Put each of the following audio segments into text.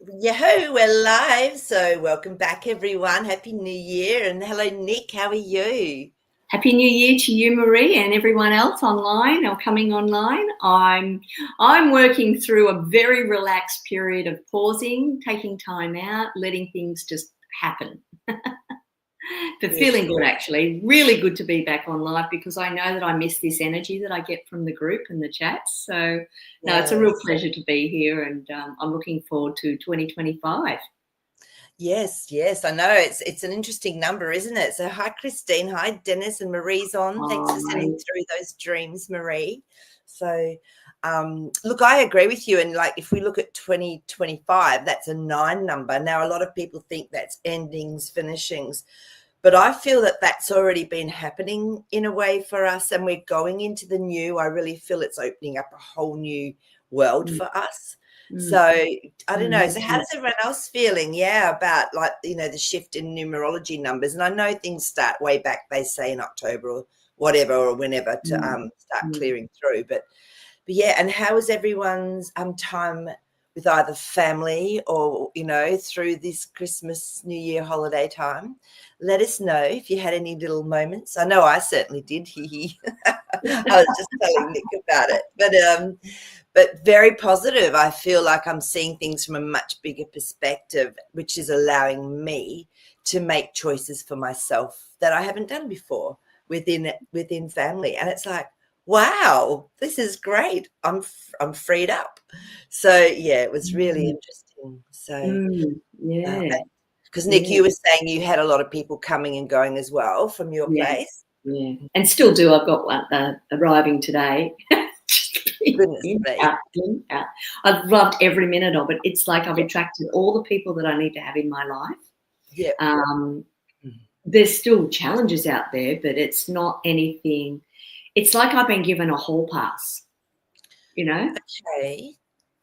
Yahoo, we're live. So welcome back, everyone. Happy New Year. And hello, Nick. How are you? Happy New Year to you, Marie, and everyone else online or coming online. I'm working through a very relaxed period of pausing, taking time out, letting things just happen. But Yes. feeling good, actually. Really good to be back on live because I know that I miss this energy that I get from the group and the chats. So, no, it's a real Yes. pleasure to be here, and I'm looking forward to 2025. Yes, I know. It's an interesting number, isn't it? So hi, Christine. Hi, Dennis, and Marie's on. Thanks for sending through those dreams, Marie. So look, I agree with you. And like if we look at 2025, that's a 9 number. Now, a lot of people think that's endings, finishings. But I feel that that's already been happening in a way for us, and we're going into the new. I really feel it's opening up a whole new world Mm, for us. mm, So I don't know. So how mm, does everyone else feeling? Yeah, about like the shift in numerology numbers. And I know things start way back. They say in October or whatever or whenever to mm, start mm. clearing through. But yeah, and how was everyone's time with either family or through this Christmas New Year holiday time? Let us know if you had any little moments. I know I certainly did. I was just telling Nick about it, but very positive. I feel like I'm seeing things from a much bigger perspective, which is allowing me to make choices for myself that I haven't done before within family, and it's like, wow, this is great. I'm freed up. So yeah, it was really Mm, interesting. So uh, yeah, because Nick, yeah, you were saying you had a lot of people coming and going as well from your yeah, place. yeah, and still do. I've got one arriving today. Goodness in, me. out, in, out. I've loved every minute of it. It's like I've attracted all the people that I need to have in my life. Yeah. Um, there's still challenges out there, but it's not anything. It's like I've been given a hall pass, you know, Okay.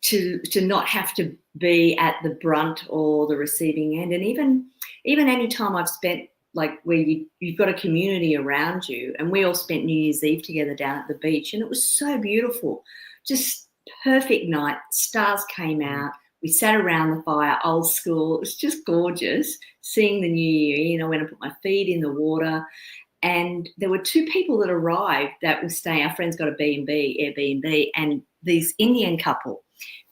to not have to be at the brunt or the receiving end. And even any time I've spent like where you've got a community around you, and we all spent New Year's Eve together down at the beach, and it was so beautiful, just perfect night. Stars came out. We sat around the fire, old school. It was just gorgeous seeing the new year. I went and put my feet in the water, and there were two people that arrived that were staying. Our friend's got a B&B, Airbnb, and these Indian couple.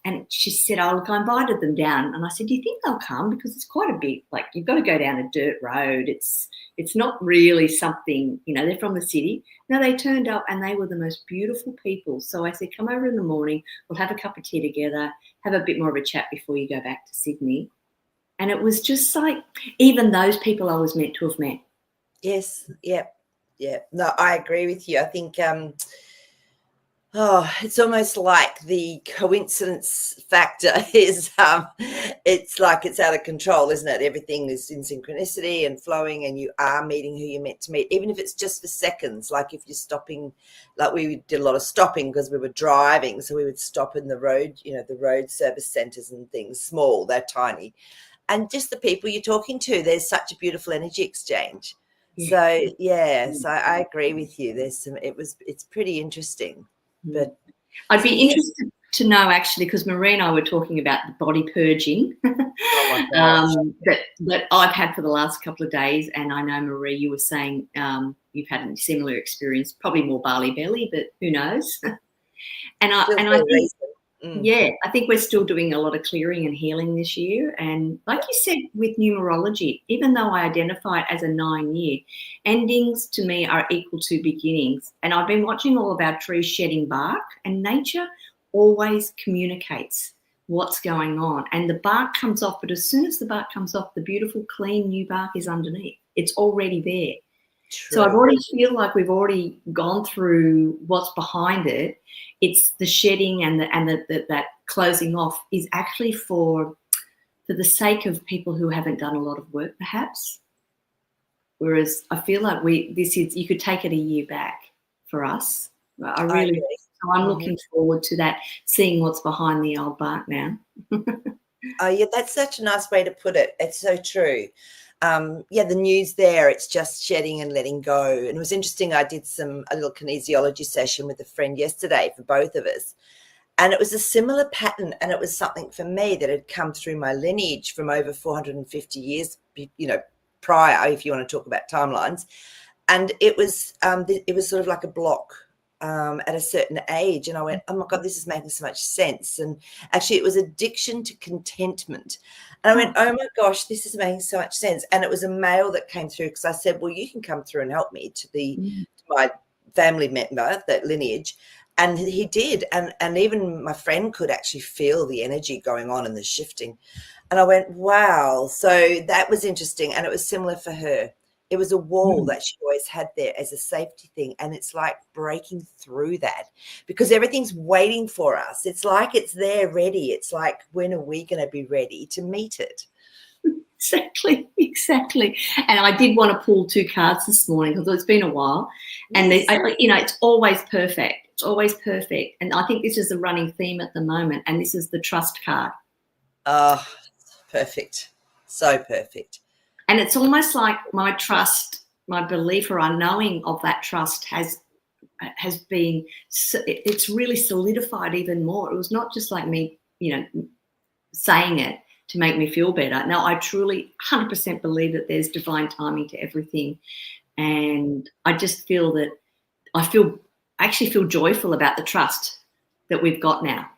And she said, oh, look, I invited them down. And I said, do you think they'll come? Because it's quite a bit, like you've got to go down a dirt road. It's not really something, they're from the city. No, they turned up and they were the most beautiful people. So I said, come over in the morning. We'll have a cup of tea together, have a bit more of a chat before you go back to Sydney. And it was just like, even those people I was meant to have met. Yes. Yep. Yeah. No, I agree with you. I think it's almost like the coincidence factor is it's like it's out of control, isn't it? Everything is in synchronicity and flowing, and you are meeting who you're meant to meet, even if it's just for seconds. Like if you're stopping, like we did a lot of stopping because we were driving, so we would stop in the road, the road service centers and things, small, they're tiny. And just the people you're talking to, there's such a beautiful energy exchange. Yeah. So yeah, so I agree with you. It's pretty interesting. Mm. But I'd so be yeah, interested to know actually, because Marie and I were talking about the body purging oh my gosh. that I've had for the last couple of days, and I know Marie, you were saying you've had a similar experience, probably more barley belly, but who knows? Still And I very think, recent. Mm. yeah, I think we're still doing a lot of clearing and healing this year. And like you said with numerology, even though I identify it as a 9-year, endings to me are equal to beginnings. And I've been watching all of our trees shedding bark, and nature always communicates what's going on. And the bark comes off, but as soon as the bark comes off, the beautiful, clean new bark is underneath. It's already there. So I True. already feel like we've already gone through what's behind it. It's the shedding and that closing off is actually for the sake of people who haven't done a lot of work, perhaps. Whereas I feel like you could take it a year back for us. I I really, agree. so I'm Mhm. looking forward to that, seeing what's behind the old bark now. Oh, yeah, that's such a nice way to put it. It's so true. Yeah, the news there, it's just shedding and letting go. And it was interesting. I did a little kinesiology session with a friend yesterday for both of us. And it was a similar pattern, and it was something for me that had come through my lineage from over 450 years, prior, if you want to talk about timelines. And it was sort of like a block at a certain age, and I went, oh my God, this is making so much sense. And actually, it was addiction to contentment, and I went, oh my gosh, this is making so much sense. And it was a male that came through, because I said, well, you can come through and help me to my family member, that lineage. And he did, and even my friend could actually feel the energy going on and the shifting. And I went, wow. So that was interesting, and it was similar for her. It was a wall that she always had there as a safety thing, and it's like breaking through that, because everything's waiting for us. It's like it's there ready. It's like, when are we going to be ready to meet it? Exactly. And I did want to pull 2 cards this morning because it's been a while, and it's always perfect. It's always perfect. And I think this is a running theme at the moment, and this is the trust card. Oh, perfect. So perfect. And it's almost like my trust, my belief or unknowing of that trust has been, it's really solidified even more. It was not just like me, saying it to make me feel better. No, I truly 100% believe that there's divine timing to everything. And I just feel that I actually feel joyful about the trust that we've got now.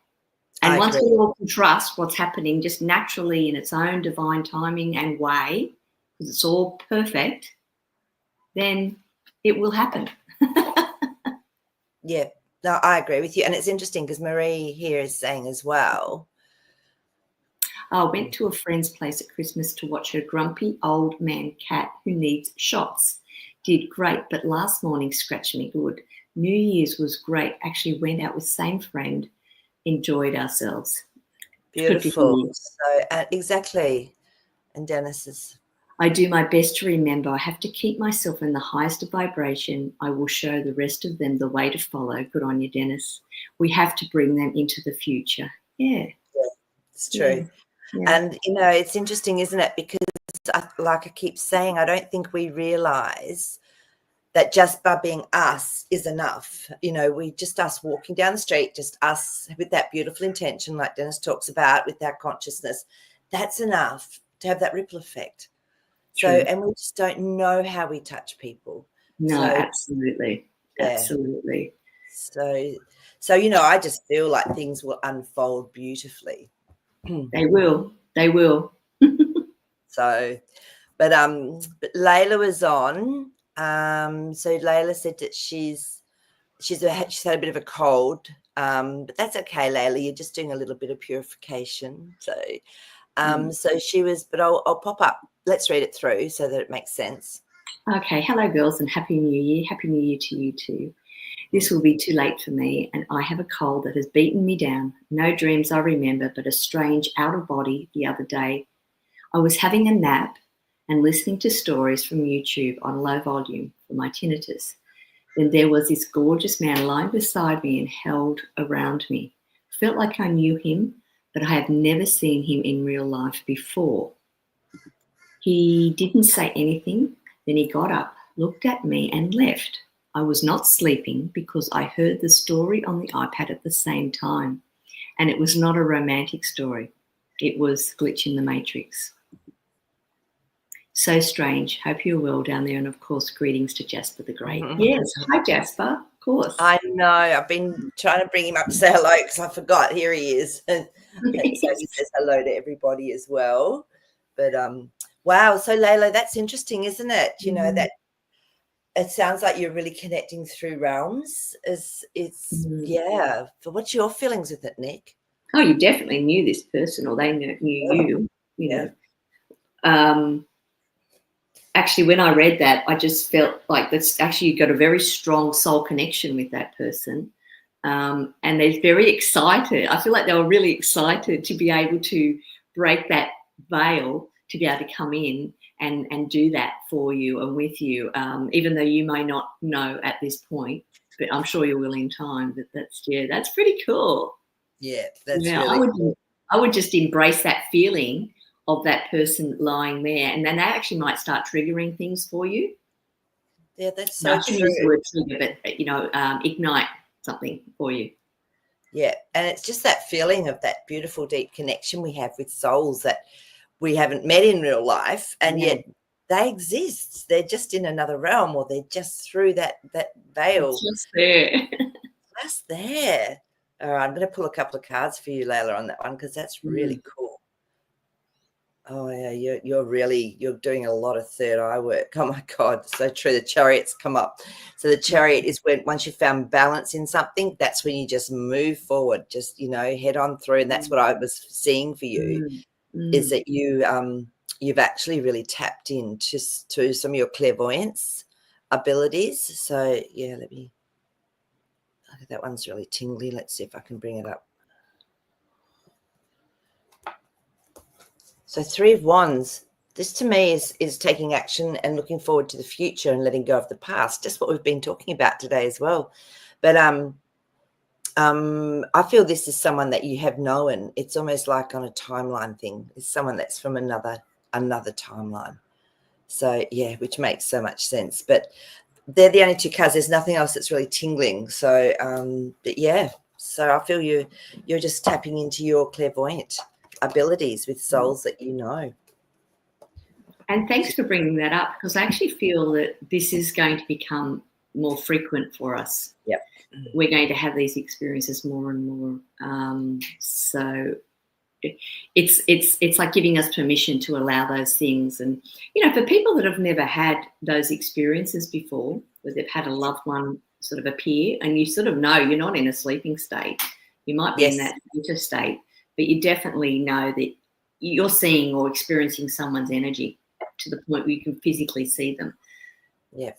And once we all can trust what's happening just naturally in its own divine timing and way, because it's all perfect, then it will happen. Yeah, no, I agree with you. And it's interesting because Marie here is saying as well, I went to a friend's place at Christmas to watch her grumpy old man cat who needs shots. Did great, but last morning scratched me good. New Year's was great. Actually went out with same friend, enjoyed ourselves. beautiful. So exactly. And Dennis's, I do my best to remember. I have to keep myself in the highest vibration. I will show the rest of them the way to follow. Good on you, Dennis. We have to bring them into the future. Yeah. It's true. Yeah. And, it's interesting, isn't it? Because like I keep saying, I don't think we realize that just by being us is enough. We just us walking down the street, just us with that beautiful intention, like Dennis talks about, with our consciousness, that's enough to have that ripple effect. True. So, and we just don't know how we touch people. No, absolutely. Yeah. Absolutely. So, I just feel like things will unfold beautifully. They will. So, but Layla was on. So Layla said that she's had a bit of a cold, but that's okay, Layla. You're just doing a little bit of purification. So, so she was. But I'll pop up. Let's read it through so that it makes sense. Okay. Hello, girls, and Happy New Year. Happy New Year to you too. This will be too late for me, and I have a cold that has beaten me down. No dreams I remember, but a strange out of body the other day. I was having a nap and listening to stories from YouTube on low volume for my tinnitus. Then there was this gorgeous man lying beside me and held around me. Felt like I knew him, but I have never seen him in real life before. He didn't say anything. Then he got up, looked at me and left. I was not sleeping because I heard the story on the iPad at the same time. And it was not a romantic story. It was Glitch in the Matrix. So strange. Hope you're well down there. And of course, greetings to Jasper the Great. Yes. Hi, Jasper. Of course. I know. I've been trying to bring him up to say hello because I forgot. Here he is. And so he says hello to everybody as well. But wow. So Layla, that's interesting, isn't it? That it sounds like you're really connecting through realms. Yeah. So what's your feelings with it, Nick? Oh, you definitely knew this person, or they knew you. You know. Actually, when I read that, I just felt like that's actually you got a very strong soul connection with that person. And they're very excited. I feel like they were really excited to be able to break that veil, to be able to come in and do that for you and with you, even though you may not know at this point, but I'm sure you will in time. That's pretty cool. Yeah, that's really cool. I would just embrace that feeling of that person lying there, and then they actually might start triggering things for you. Yeah, that's so true. Use the word trigger, but ignite something for you. Yeah. And it's just that feeling of that beautiful, deep connection we have with souls that we haven't met in real life, and Yeah. yet they exist. They're just in another realm, or they're just through that It's veil. just there. Just there. All right, I'm going to pull a couple of cards for you, Layla, on that one, because that's really cool. Oh yeah, you're doing a lot of third eye work. Oh my God, so true. The Chariot's come up. So the Chariot is when once you found balance in something, that's when you just move forward, just head on through. And that's what I was seeing for you, is that you've actually really tapped into to some of your clairvoyance abilities. So yeah, let me. That one's really tingly. Let's see if I can bring it up. So 3 of Wands, this to me is taking action and looking forward to the future and letting go of the past, just what we've been talking about today as well. But I feel this is someone that you have known. It's almost like on a timeline thing. It's someone that's from another timeline. So yeah, which makes so much sense. But they're the only 2 cards. There's nothing else that's really tingling. So but yeah, so I feel you're just tapping into your clairvoyant abilities with souls that you know. And thanks for bringing that up, because I actually feel that this is going to become more frequent for us. Yep. We're going to have these experiences more and more. So it's like giving us permission to allow those things. And, for people that have never had those experiences before, where they've had a loved one sort of appear, and you sort of know you're not in a sleeping state. You might be in that theta state, but you definitely know that you're seeing or experiencing someone's energy to the point where you can physically see them. Yeah.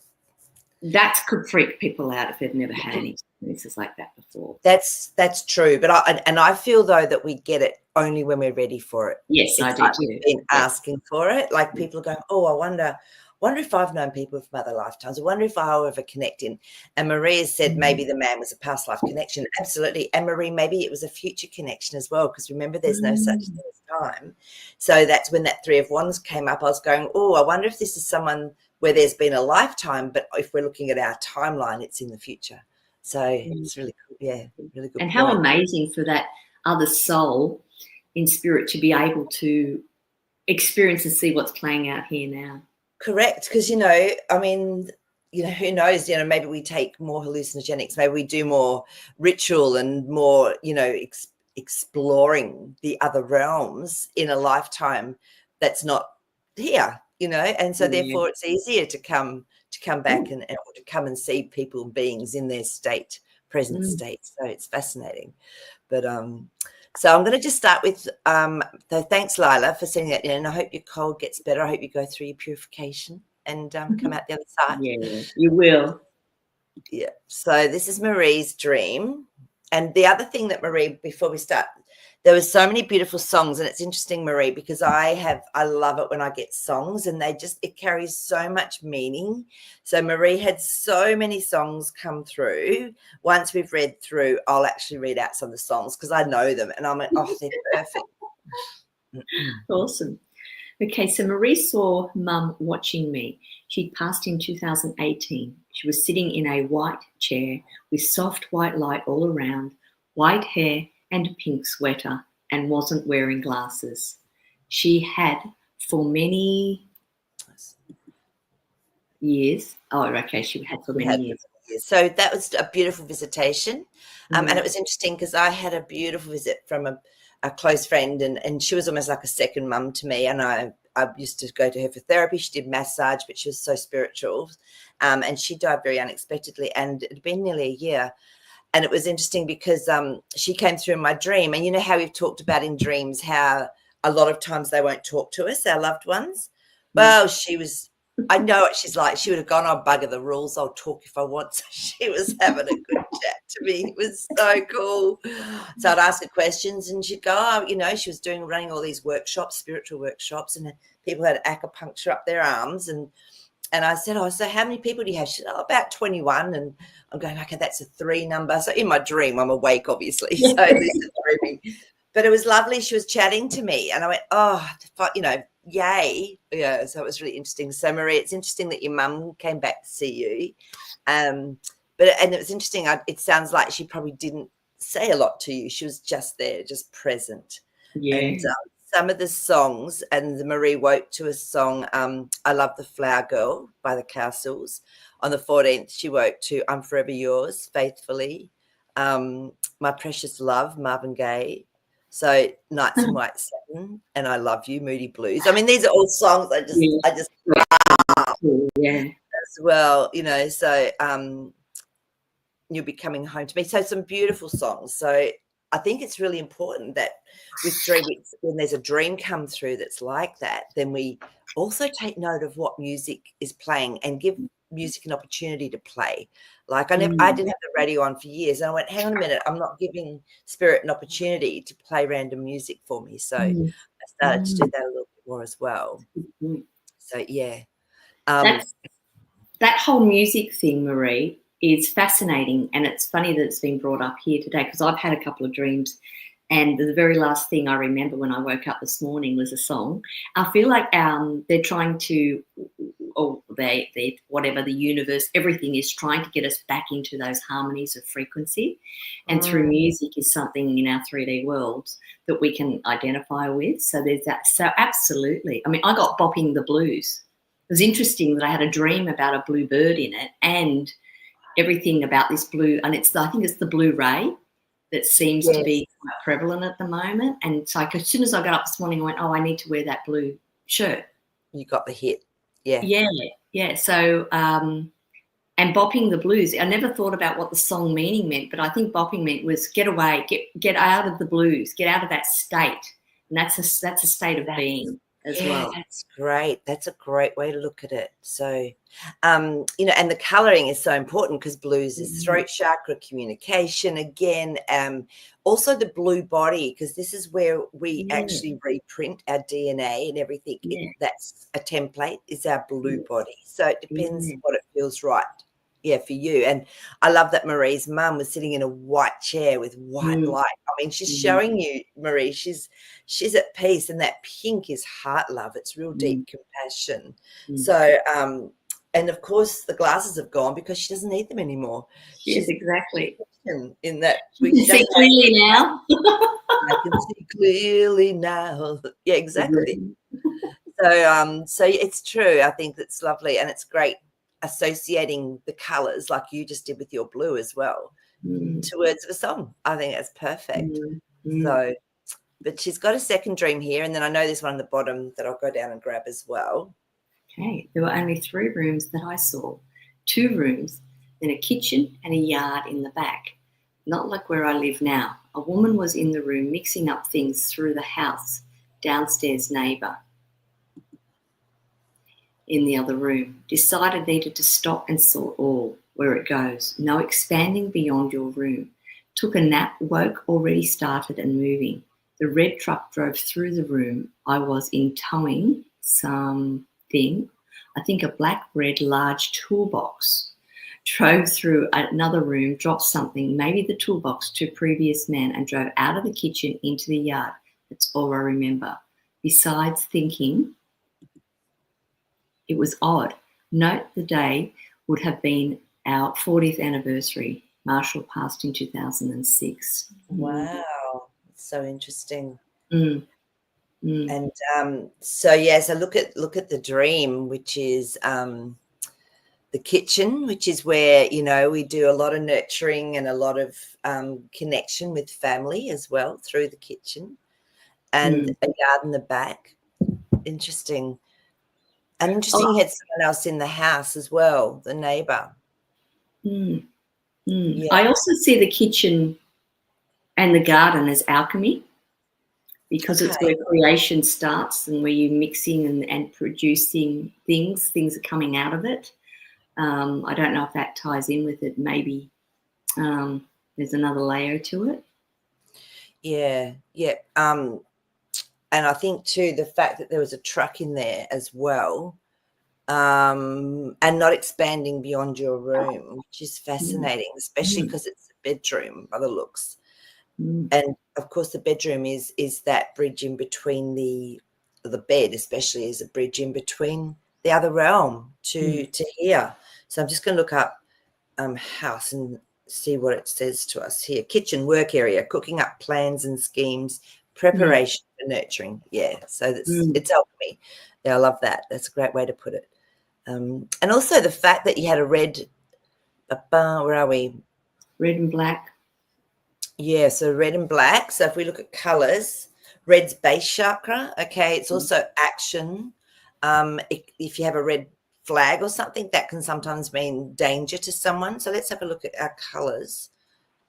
That could freak people out if they've never had any experiences like that before. That's true. But I feel though that we get it only when we're ready for it. Yes, I do like too. We've been asking for it. Like people are going, oh, I wonder if I've known people from other lifetimes. I wonder if I'll ever connect in. And Maria said maybe the man was a past life connection. Absolutely. And Marie, maybe it was a future connection as well, because remember there's no such thing as time. So that's when that 3 of Wands came up. I was going, oh, I wonder if this is someone where there's been a lifetime, but if we're looking at our timeline, it's in the future. So it's really cool. Yeah, really good. And how amazing for that other soul in spirit to be able to experience and see what's playing out here now. Correct. Because, I mean, who knows, maybe we take more hallucinogenics, maybe we do more ritual and more, exploring the other realms in a lifetime that's not here, and so therefore it's easier to come back and or to come and see people and beings in their present state. So it's fascinating. But so I'm going to just start with so thanks, Lila, for sending that in, and I hope your cold gets better. I hope you go through your purification and come out the other side. Yeah, you will. Yeah. So this is Marie's dream. And the other thing that Marie, before we start, there were so many beautiful songs, and it's interesting, Marie, because I love it when I get songs, and it carries so much meaning. So Marie had so many songs come through. Once we've read through, I'll actually read out some of the songs because I know them, and I'm like, oh, they're perfect. Awesome. Okay, so Marie saw Mum watching me. She'd passed in 2018. She was sitting in a white chair with soft white light all around, white hair and a pink sweater, and wasn't wearing glasses. She had for many years. Oh, okay, she had for many years. So that was a beautiful visitation. And it was interesting because I had a beautiful visit from a close friend, and she was almost like a second mum to me. And I used to go to her for therapy. She did massage, but she was so spiritual. And she died very unexpectedly, and it had been nearly a year. And it was interesting because she came through in my dream. And you know how we've talked about in dreams how a lot of times they won't talk to us, our loved ones? Well, I know what she's like. She would have gone, I'll bugger the rules. I'll talk if I want. So she was having a good chat to me. It was so cool. So I'd ask her questions, and she'd go, she was running all these workshops, spiritual workshops, and people had acupuncture up their arms. And I said, oh, so how many people do you have? She said, oh, about 21. And I'm going, okay, that's a 3 number. So in my dream, I'm awake, obviously. So this is dreaming. But it was lovely. She was chatting to me, and I went, oh, yay. Yeah, so it was really interesting. So, Marie, it's interesting that your mum came back to see you. But it was interesting. It sounds like she probably didn't say a lot to you. She was just there, just present. Yeah. And some of the songs, and Marie woke to a song, I Love the Flower Girl by the Castles. On the 14th, she woke to I'm Forever Yours, Faithfully. My Precious Love, Marvin Gaye. So Nights in White Satin and I Love You, Moody Blues. I mean, these are all songs I just yeah. as well, you know. So You'll Be Coming Home to Me. So some beautiful songs. So I think it's really important that with 3 weeks, when there's a dream come through that's like that, then we also take note of what music is playing and give music an opportunity to play. Like I didn't have the radio on for years, and I went, hang on a minute, I'm not giving spirit an opportunity to play random music for me. So I started to do that a little bit more as well. So yeah. That whole music thing, Marie, is fascinating, and it's funny that it's been brought up here today because I've had a couple of dreams, and the very last thing I remember when I woke up this morning was a song. I feel like they're trying to, or they whatever, the universe, everything is trying to get us back into those harmonies of frequency, and through music is something in our 3D worlds that we can identify with. So there's that. So absolutely. I mean, I got Bopping the Blues. It was interesting that I had a dream about a blue bird in it and everything about this blue, and I think it's the blue ray that seems to be quite prevalent at the moment. And so as soon as I got up this morning, I went, oh, I need to wear that blue shirt. You got the hit. Yeah. Yeah. So, and Bopping the Blues, I never thought about what the song meaning meant, but I think bopping meant was get away, get out of the blues, get out of that state. And that's a state of being as well. That's great. That's a great way to look at it. So, you know, and the coloring is so important because blues is throat chakra, communication again. Also the blue body, because this is where we actually reprint our DNA and everything. That's a template, is our blue body. So it depends what it feels right. Yeah, for you. And I love that Marie's mum was sitting in a white chair with white light. I mean, she's showing you, Marie, she's at peace, and that pink is heart love. It's real deep compassion. So, and of course the glasses have gone because she doesn't need them anymore. Yes, exactly. In that we can see clearly now. I can see clearly now. Yeah, exactly. So it's true. I think that's lovely, and it's great associating the colors like you just did with your blue as well to words of a song. I think that's perfect. So, but she's got a second dream here, and then I know there's one on the bottom that I'll go down and grab as well. Okay, there were only 3 rooms that I saw, 2 rooms, then a kitchen and a yard in the back, not like where I live now. A woman was in the room mixing up things through the house, downstairs neighbour in the other room. Decided needed to stop and saw all, where it goes. No expanding beyond your room. Took a nap, woke, already started and moving. The red truck drove through the room. I was in towing something, I think a black, red, large toolbox. Drove through another room, dropped something, maybe the toolbox, to a previous man, and drove out of the kitchen into the yard. That's all I remember. Besides thinking, it was odd. Note the day would have been our 40th anniversary. Marshall passed in 2006. Wow, that's so interesting. And so look at the dream, which is the kitchen, which is where, you know, we do a lot of nurturing and a lot of connection with family as well through the kitchen, and a yard in the back. Interesting. And interesting, you had someone else in the house as well, the neighbour. Yeah. I also see the kitchen and the garden as alchemy, because it's where creation starts and where you're mixing and producing things are coming out of it. I don't know if that ties in with it. Maybe there's another layer to it. Yeah. And I think too, the fact that there was a truck in there as well, and not expanding beyond your room, which is fascinating, especially because it's a bedroom by the looks. And of course the bedroom is that bridge in between the bed, especially, is a bridge in between the other realm to here. So I'm just going to look up house, and see what it says to us here. Kitchen, work area, cooking up plans and schemes, preparation for nurturing. Yeah, so it's helped me. Yeah, I love that. That's a great way to put it. And also the fact that you had a red, where are we? Red and black. Yeah, so red and black. So if we look at colors, red's base chakra. Okay, it's also action. If you have a red flag or something, that can sometimes mean danger to someone. So let's have a look at our colors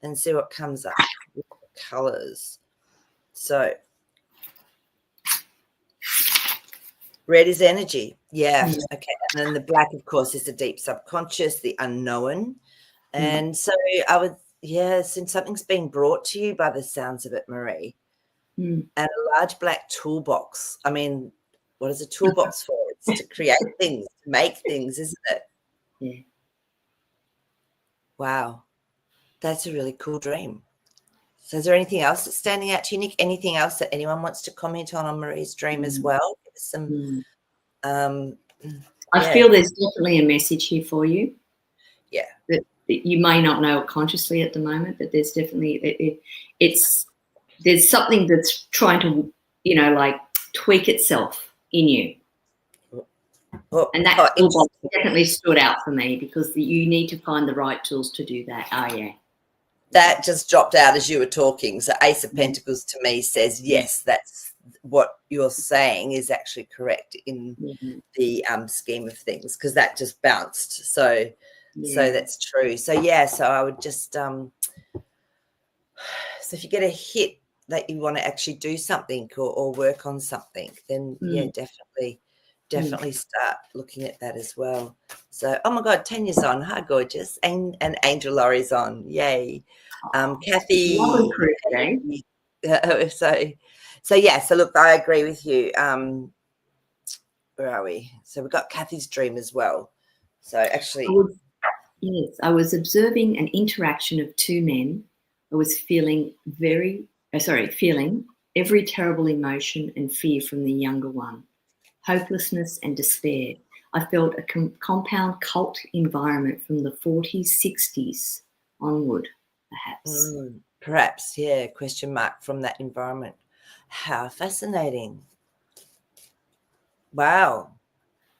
and see what comes up with the colors. So red is energy. Yeah. Okay. And then the black, of course, is the deep subconscious, the unknown. And so I would, since something's being brought to you by the sounds of it, Marie, and a large black toolbox. I mean, what is a toolbox for? It's to create things, to make things, isn't it? Yeah. Wow. That's a really cool dream. So is there anything else that's standing out to you, Nick? Anything else that anyone wants to comment on Marie's dream as well? Give us some, I feel there's definitely a message here for you. Yeah. That you may not know it consciously at the moment, but there's definitely, there's something that's trying to, like tweak itself in you. And that toolbox definitely stood out for me because you need to find the right tools to do that. Oh, yeah. That just dropped out as you were talking. So Ace of Pentacles to me says, yes, that's what you're saying is actually correct in the scheme of things, because that just bounced. So that's true. So, so I would just, so if you get a hit that you want to actually do something or work on something, then, definitely start looking at that as well. So, oh my God, Tanya's on. Hi, gorgeous. And Angel Laurie's on. Yay. Kathy. So look, I agree with you. Where are we? So we've got Kathy's dream as well. So actually. I was observing an interaction of two men. I was feeling feeling every terrible emotion and fear from the younger one. Hopelessness and despair. I felt a compound cult environment from the 40s, 60s onward, perhaps. Perhaps, yeah, question mark from that environment. How fascinating. Wow.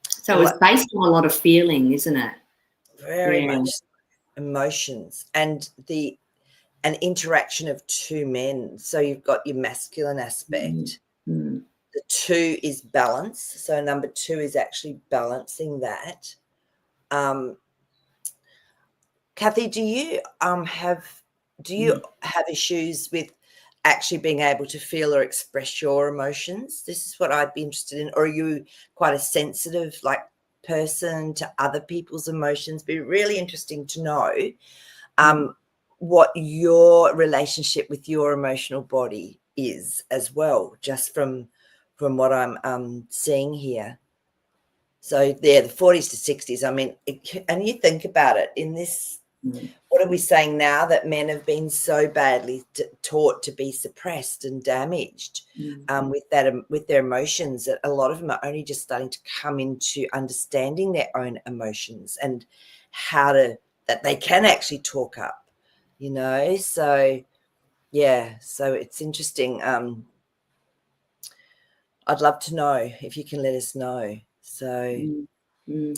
So it's based on a lot of feeling, isn't it? Very much emotions and an interaction of two men. So you've got your masculine aspect. The two is balance. So number 2 is actually balancing that. Kathy, do you have issues with actually being able to feel or express your emotions? This is what I'd be interested in. Or are you quite a sensitive person to other people's emotions? Be really interesting to know what your relationship with your emotional body is as well, just from what I'm seeing here. So the 40s to 60s, I mean, and you think about it in this, what are we saying now? That men have been so badly taught to be suppressed and damaged with their emotions, that a lot of them are only just starting to come into understanding their own emotions and that they can actually talk up, so so it's interesting. I'd love to know if you can let us know. So you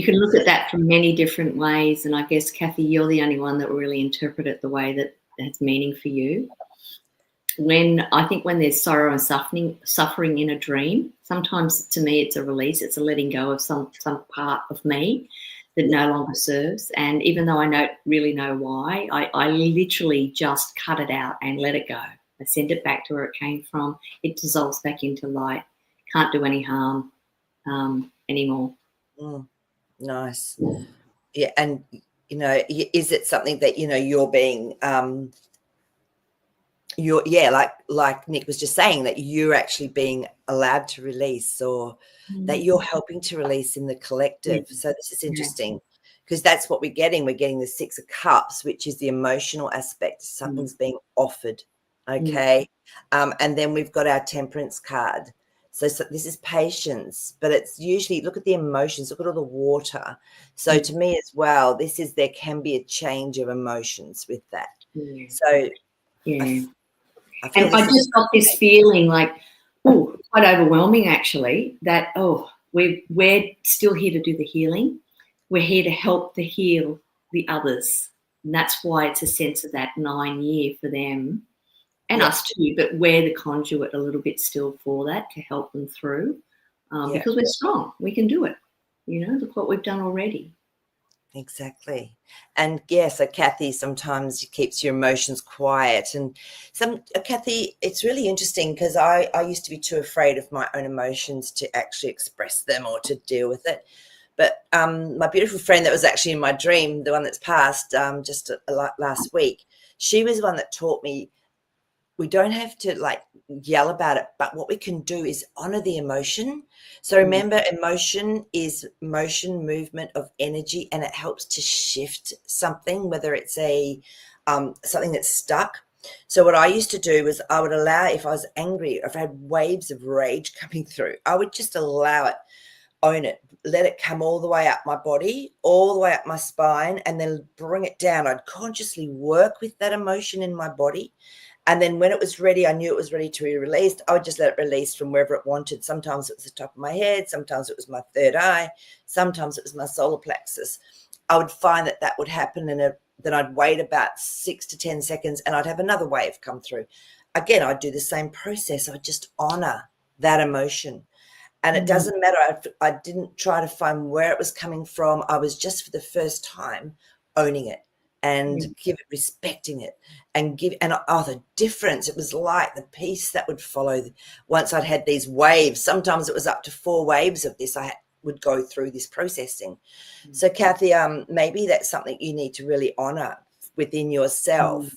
can look at that from many different ways, and I guess, Kathy, you're the only one that will really interpret it the way that has meaning for you. I think when there's sorrow and suffering in a dream, sometimes to me it's a release, it's a letting go of some part of me that no longer serves. And even though I don't really know why, I literally just cut it out and let it go. I send it back to where it came from. It dissolves back into light. Can't do any harm anymore. Nice. Yeah. And, is it something that, you're being, like Nick was just saying, that you're actually being allowed to release, or that you're helping to release in the collective? So this is interesting, because that's what we're getting. We're getting the 6 of Cups, which is the emotional aspect. Something's being offered. Okay. And then we've got our Temperance card. So this is patience, but it's usually, look at the emotions, look at all the water. So to me as well, there can be a change of emotions with that. Yeah. So Yeah. I feel And I just got this feeling like, oh, quite overwhelming actually, that, we're still here to do the healing. We're here to help to heal the others. And that's why it's a sense of that 9 year for them and us too, but we're the conduit a little bit still for that to help them through because we're strong. We can do it. Look what we've done already. Exactly. And so Kathy sometimes keeps your emotions quiet. And Kathy, it's really interesting because I used to be too afraid of my own emotions to actually express them or to deal with it. But my beautiful friend that was actually in my dream, the one that's passed just last week, she was the one that taught me we don't have to like yell about it, but what we can do is honor the emotion. So remember, emotion is motion, movement of energy, and it helps to shift something, whether it's something that's stuck. So what I used to do was I would allow, if I was angry, if I had waves of rage coming through, I would just allow it, own it, let it come all the way up my body, all the way up my spine, and then bring it down. I'd consciously work with that emotion in my body. And then when it was ready, I knew it was ready to be released. I would just let it release from wherever it wanted. Sometimes it was the top of my head. Sometimes it was my third eye. Sometimes it was my solar plexus. I would find that would happen. And then I'd wait about 6 to 10 seconds and I'd have another wave come through. Again, I'd do the same process. I'd just honor that emotion. And it doesn't matter. I didn't try to find where it was coming from. I was just for the first time owning it and respecting it and the difference. It was like the peace that would follow once I'd had these waves. Sometimes it was up to 4 waves of this. I would go through this processing. So Kathy, maybe that's something you need to really honor within yourself,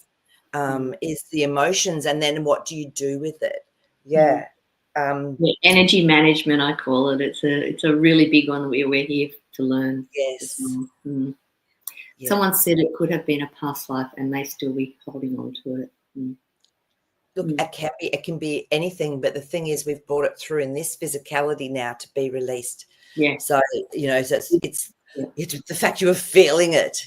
is the emotions, and then what do you do with it? Energy management, I call it. It's a really big one that we're here to learn. Yes. Someone said it could have been a past life and they still be holding on to it. Look, it can be anything, but the thing is we've brought it through in this physicality now to be released. So it's the fact you are feeling it,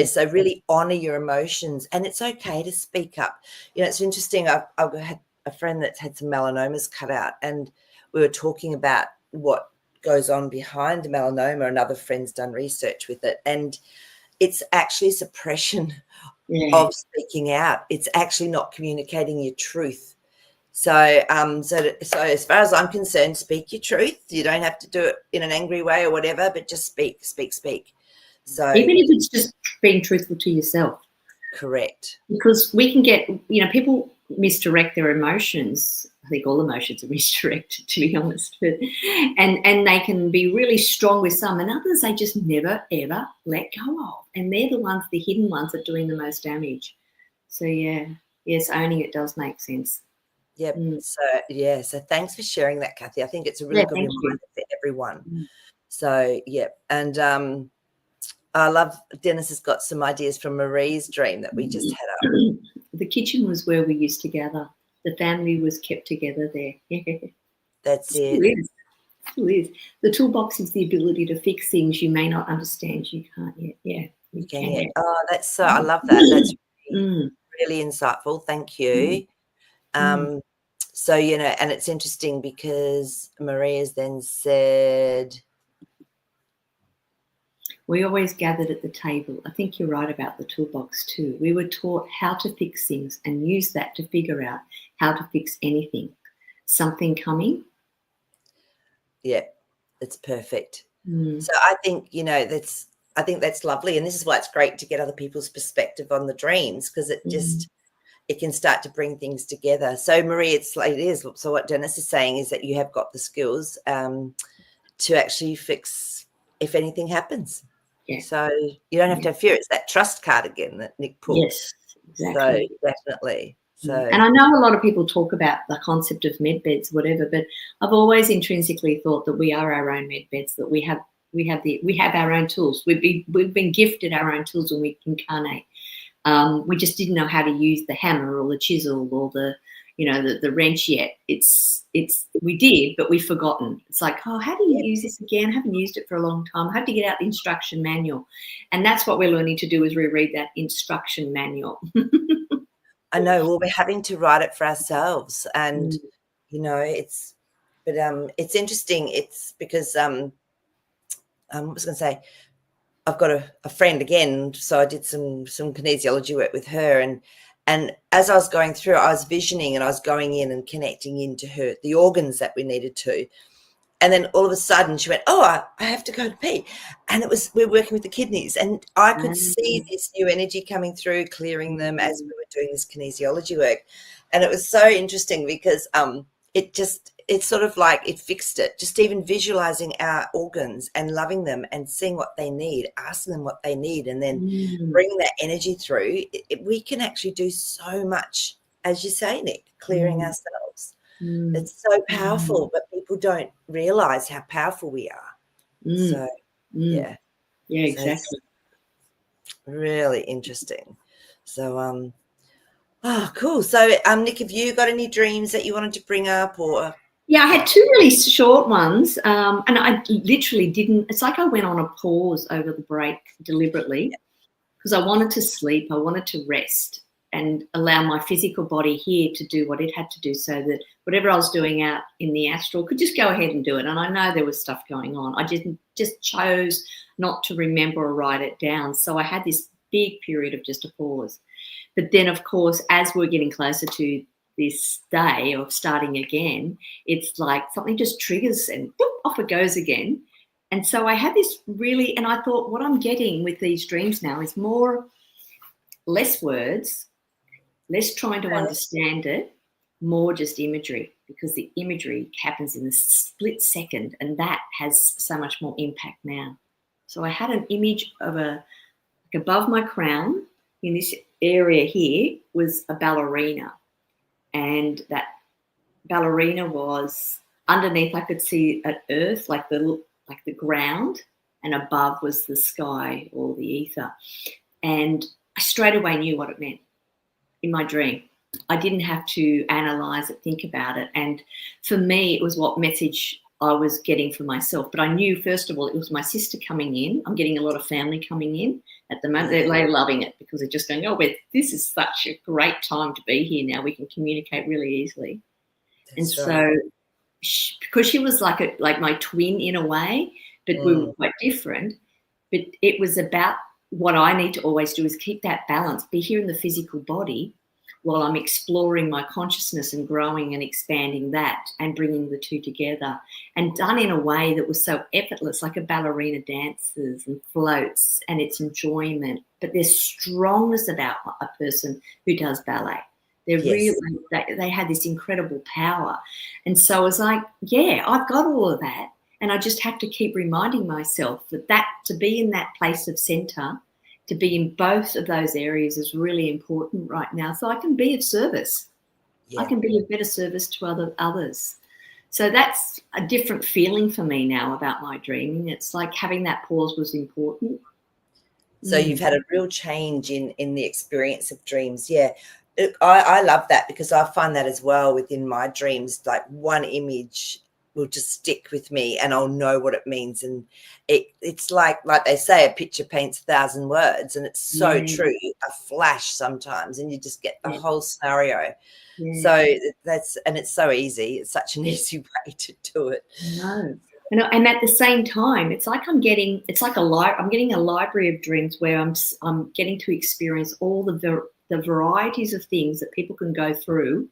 so really honor your emotions, and it's okay to speak up. It's interesting. I've had a friend that's had some melanomas cut out, and we were talking about what goes on behind melanoma. Another friend's done research with it, and it's actually suppression of speaking out. It's actually not communicating your truth. So so as far as I'm concerned, speak your truth. You don't have to do it in an angry way or whatever, but just speak. So even if it's just being truthful to yourself. Correct. Because we can get, people misdirect their emotions. I think all emotions are misdirected, to be honest. But, and they can be really strong with some, and others they just never, ever let go of. And they're the hidden ones that are doing the most damage. So, yes, owning it does make sense. Yep. So thanks for sharing that, Kathy. I think it's a really good reminder for everyone. So, and I love Dennis has got some ideas from Marie's dream that we just had up. The kitchen was where we used to gather. The family was kept together there. That's it. Still is. The toolbox is the ability to fix things you may not understand. You can't yet. Yeah, you can yet. Oh, that's so. I love that. That's really insightful. Thank you. So and it's interesting because Maria's then said, we always gathered at the table. I think you're right about the toolbox too. We were taught how to fix things and use that to figure out how to fix anything. Something coming? Yeah, it's perfect. So I think, I think that's lovely. And this is why it's great to get other people's perspective on the dreams, because it just, it can start to bring things together. So Marie, it is. So what Dennis is saying is that you have got the skills to actually fix if anything happens. Yeah. So you don't have to have fear. It's that trust card again that Nick pulled. Yes, exactly. So definitely. So, and I know a lot of people talk about the concept of med beds, whatever, but I've always intrinsically thought that we are our own med beds, that we have our own tools. We've been gifted our own tools when we incarnate. We just didn't know how to use the hammer or the chisel or the the wrench yet. We did, but we've forgotten. It's like, oh, how do you use this again? I haven't used it for a long time. I have to get out the instruction manual. And that's what we're learning to do, is reread that instruction manual. I know. Well, we're having to write it for ourselves, and it's interesting. It's because what was I going to say? I've got a friend again, so I did some kinesiology work with her, and as I was going through, I was visioning and I was going in and connecting into the organs that we needed to. And then all of a sudden she went, oh, I have to go to pee. And we're working with the kidneys. And I could see this new energy coming through, clearing them as we were doing this kinesiology work. And it was so interesting because it's sort of like it fixed it. Just even visualizing our organs and loving them and seeing what they need, asking them what they need, and then bringing that energy through, we can actually do so much, as you say, Nick, clearing ourselves. It's so powerful, but people don't realize how powerful we are. So, yeah, exactly. So really interesting. So, oh, cool. So, Nick, have you got any dreams that you wanted to bring up, or? Yeah, I had 2 really short ones, and I literally didn't. It's like I went on a pause over the break deliberately because I wanted to sleep. I wanted to rest and allow my physical body here to do what it had to do, so that whatever I was doing out in the astral could just go ahead and do it. And I know there was stuff going on. I just chose not to remember or write it down. So I had this big period of just a pause. But then, of course, as we're getting closer to this day of starting again, it's like something just triggers and boop, off it goes again. And so I had this really, and I thought what I'm getting with these dreams now is less words, less trying to understand it, more just imagery, because the imagery happens in a split second, and that has so much more impact now. So I had an image of above my crown in this area here was a ballerina, and that ballerina was underneath. I could see at earth, like the ground, and above was the sky or the ether. And I straight away knew what it meant in my dream. I didn't have to analyze it, think about it. And for me, it was what message I was getting for myself. But I knew, first of all, it was my sister coming in. I'm getting a lot of family coming in at the moment. They're loving it because they're just going, oh, this is such a great time to be here now. We can communicate really easily. That's and right. So because she was like my twin in a way, but we were quite different. But it was about what I need to always do is keep that balance, be here in the physical body while I'm exploring my consciousness and growing and expanding that and bringing the two together, and done in a way that was so effortless, like a ballerina dances and floats, and it's enjoyment. But there's strongness about a person who does ballet. They're really, they had this incredible power. And so I was like, yeah, I've got all of that. And I just have to keep reminding myself that to be in that place of center, to be in both of those areas is really important right now. So I can be of service. Yeah. I can be of better service to others. So that's a different feeling for me now about my dreaming. It's like having that pause was important. So you've had a real change in the experience of dreams. Yeah. I love that, because I find that as well within my dreams, like one image will just stick with me and I'll know what it means. And it's like they say, a picture paints 1,000 words, and it's so true. A flash sometimes, and you just get the whole scenario. So it's so easy. It's such an easy way to do it. No. And at the same time, it's like I'm getting a library of dreams where I'm getting to experience all the varieties of things that people can go through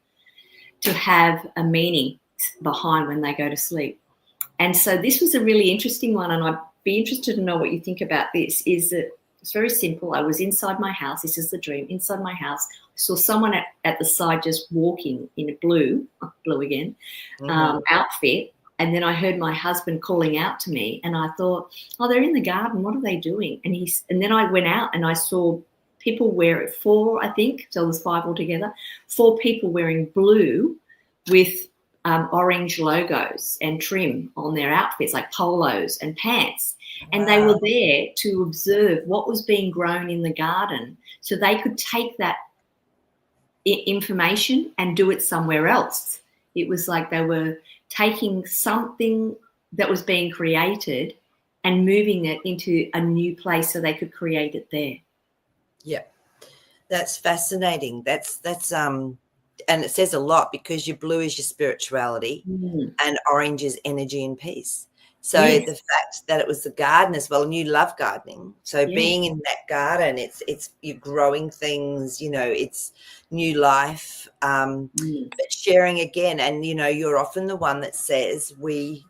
to have a meaning behind when they go to sleep. And so this was a really interesting one, and I'd be interested to know what you think about this. Is that it's very simple. I was inside my house. This is the dream. Inside my house, I saw someone at the side just walking in a blue again, outfit. And then I heard my husband calling out to me, and I thought, oh, they're in the garden. What are they doing? And then I went out and I saw people wearing 4, I think, so it was 5 altogether, 4 people wearing blue with orange logos and trim on their outfits, like polos and pants. Wow. And they were there to observe what was being grown in the garden, so they could take that information and do it somewhere else. It was like they were taking something that was being created and moving it into a new place so they could create it there. Yeah, that's fascinating. That's and it says a lot, because your blue is your spirituality and orange is energy and peace. So Yes. the fact that it was the garden as well, and you love gardening. So Yeah. being in that garden, it's you're growing things, you know, it's new life. But sharing again, and you know, you're often the one that says we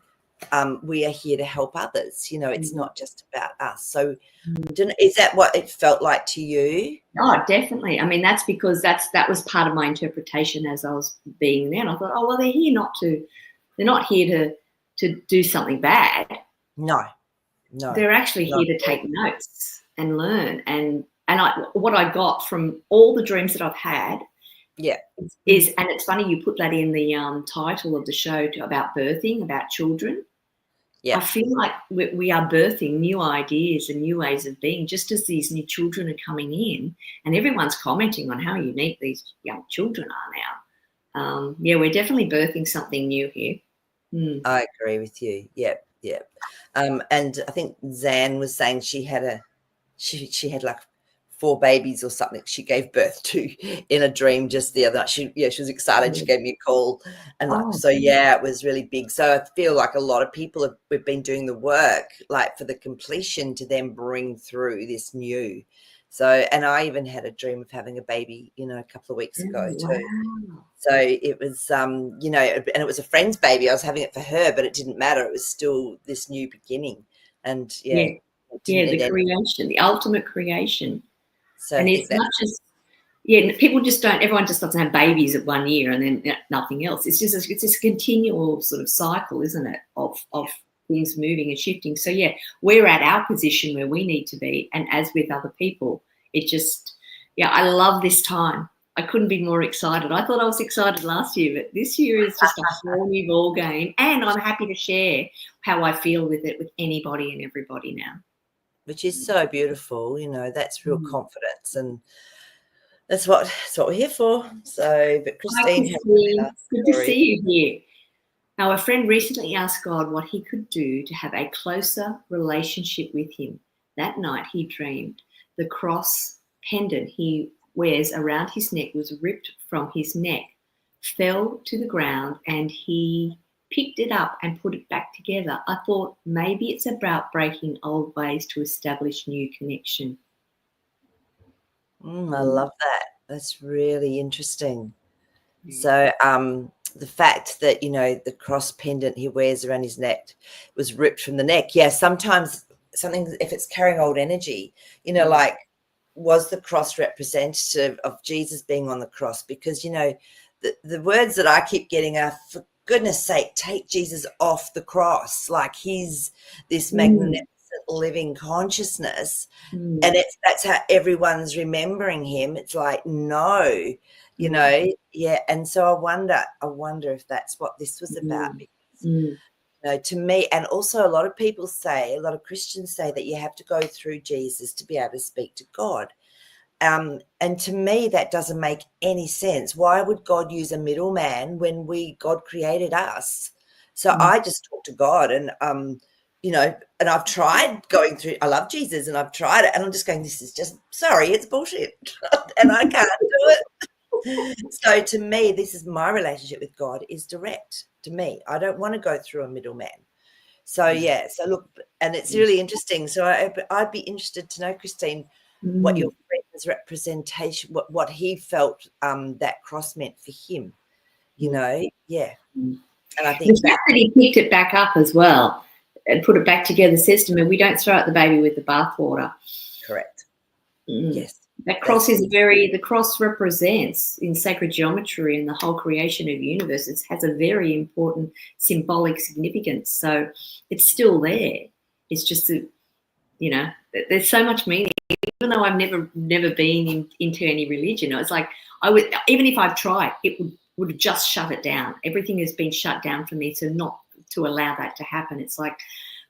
are here to help others. You know, it's not just about us. So is that what it felt like to you? Oh, definitely. I mean, that's because that was part of my interpretation as I was being there. And I thought, oh, well, they're not here to do something bad. No. They're actually here to take notes and learn. And what I got from all the dreams that I've had, is, and it's funny you put that in the title of the show about birthing, about children. Yeah. I feel like we are birthing new ideas and new ways of being, just as these new children are coming in, and everyone's commenting on how unique these young children are now. Yeah, we're definitely birthing something new here. I agree with you. Yeah. And I think Zan was saying she had like 4 babies or something she gave birth to in a dream just the other night. She was excited. She gave me a call, and it was really big. So I feel like a lot of people we've been doing the work, like for the completion to then bring through this new. So, and I even had a dream of having a baby, you know, a couple of weeks ago too. Wow. So it was, you know, and it was a friend's baby. I was having it for her, but it didn't matter. It was still this new beginning. And the creation, the ultimate creation. So and it's not just, people just don't, everyone just doesn't have babies at 1 year and then nothing else. It's just a continual sort of cycle, isn't it, of things moving and shifting. So we're at our position where we need to be, and as with other people, it just, I love this time. I couldn't be more excited. I thought I was excited last year, but this year is just a whole new ball game, and I'm happy to share how I feel with it with anybody and everybody now. Which is so beautiful, you know, that's real confidence, and that's what we're here for. So, but Christine, good to see you here. Now, a friend recently asked God what he could do to have a closer relationship with him. That night he dreamed the cross pendant he wears around his neck was ripped from his neck, fell to the ground, and he picked it up and put it back together. I thought maybe it's about breaking old ways to establish new connection. I love that. That's really interesting. So the fact that, you know, the cross pendant he wears around his neck was ripped from the neck. Yeah, sometimes something, if it's carrying old energy, you know, like, was the cross representative of Jesus being on the cross? Because, you know, the words that I keep getting are, for goodness sake, take Jesus off the cross. Like, he's this magnificent living consciousness. And that's how everyone's remembering him. It's like, no, you know, and so I wonder if that's what this was about. Because, you know, to me, and also a lot of Christians say that you have to go through Jesus to be able to speak to God. And to me, that doesn't make any sense. Why would God use a middleman when God created us? So I just talk to God, and you know, and I've tried going through, I love Jesus and I've tried it, and I'm just going, this is just, sorry, it's bullshit. And I can't do it. So to me, this is my relationship with God is direct to me. I don't want to go through a middleman. So so look, and it's really interesting. So I'd be interested to know, Christine, what your friend's representation, what he felt that cross meant for him, you know. And I think the fact that he picked it back up as well and put it back together says to me, we don't throw out the baby with the bathwater. Correct. Yes. That cross the cross represents, in sacred geometry and the whole creation of the universe, it has a very important symbolic significance. So it's still there. It's just that, you know, there's so much meaning. Even though I've never been into any religion, it's like even if I've tried, it would have just shut it down. Everything has been shut down for me, so not to allow that to happen. It's like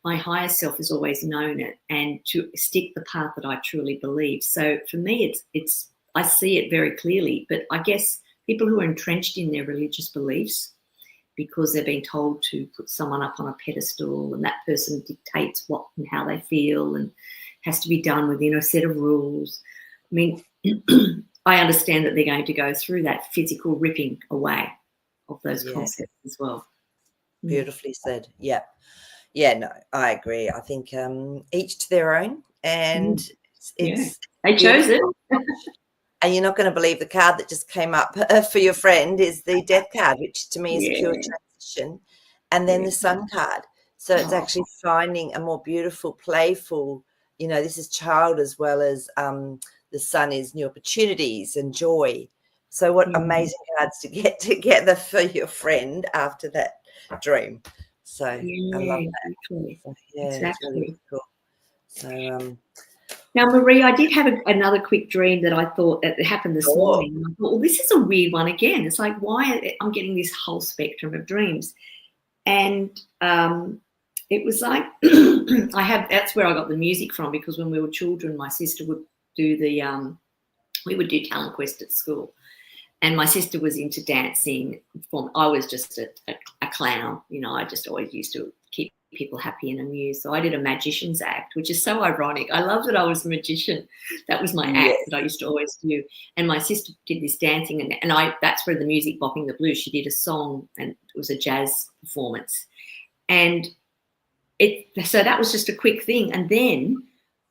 my higher self has always known it, and to stick the path that I truly believe. So for me, it's I see it very clearly. But I guess people who are entrenched in their religious beliefs because they've been told to put someone up on a pedestal and that person dictates what and how they feel and has to be done within a set of rules. I mean, I understand that they're going to go through that physical ripping away of those concepts as well. Beautifully said. Yeah. Yeah, no, I agree. I think each to their own, and it's they chose it. And you're not going to believe the card that just came up for your friend is the death card, which to me is pure transition, and then the sun card. So it's actually finding a more beautiful, playful, this is child as well as the sun is new opportunities and joy. So what amazing cards to get together for your friend after that dream. So I love that. Exactly. So, it's really cool. So now, Marie, I did have another quick dream that I thought that happened this morning. I thought, well, this is a weird one again. It's like, why I'm getting this whole spectrum of dreams. And it was like, that's where I got the music from, because when we were children, my sister would do we would do talent quest at school. And my sister was into dancing. I was just a clown. I just always used to keep people happy and amused. So I did a magician's act, which is so ironic. I love that I was a magician. That was my act that I used to always do. And my sister did this dancing, and that's where the music, Bopping the Blues, she did a song, and it was a jazz performance. And so that was just a quick thing. And then